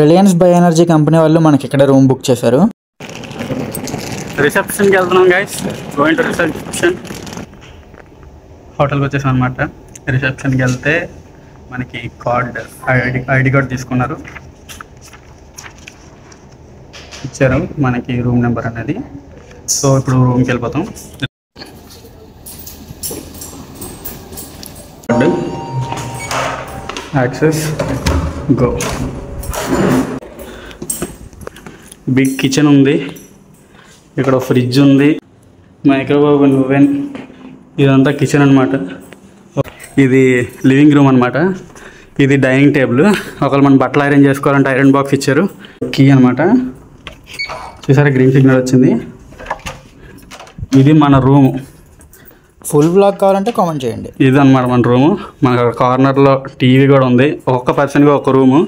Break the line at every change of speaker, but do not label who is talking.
Reliance by energy company వాళ్ళు మనకి ఇక్కడ రూమ్ బుక్ చేశారు.
రిసెప్షన్కి వెళ్తున్నాం గైస్. Going to reception. హోటల్కి వచ్చేసాం అనమాట. రిసెప్షన్కి వెళ్తే మనకి ఐడి కార్డ్ తీసుకున్నారు, ఇచ్చారు మనకి రూమ్ నెంబర్ అనేది. సో ఇప్పుడు రూమ్కి వెళ్ళిపోతాం. Access go. బిగ్ కిచెన్ ఉంది, ఇక్కడ ఫ్రిడ్జ్ ఉంది, మైక్రోవేవ్ ఓవెన్, ఇదంతా కిచెన్ అనమాట. ఇది లివింగ్ రూమ్ అనమాట. ఇది డైనింగ్ టేబుల్. ఒకవేళ మనం బట్టలు ఐరన్ చేసుకోవాలంటే ఐరన్ బాక్స్ ఇచ్చారు. కీ అనమాట. చూసారా గ్రీన్ సిగ్నల్ వచ్చింది. ఇది మన రూము.
ఫుల్ బ్లాగ్ కావాలంటే కామెంట్ చేయండి.
ఇది అనమాట మన రూము. మనకు కార్నర్లో టీవీ కూడా ఉంది. ఒక్కొక్క పర్సన్గా ఒక రూము.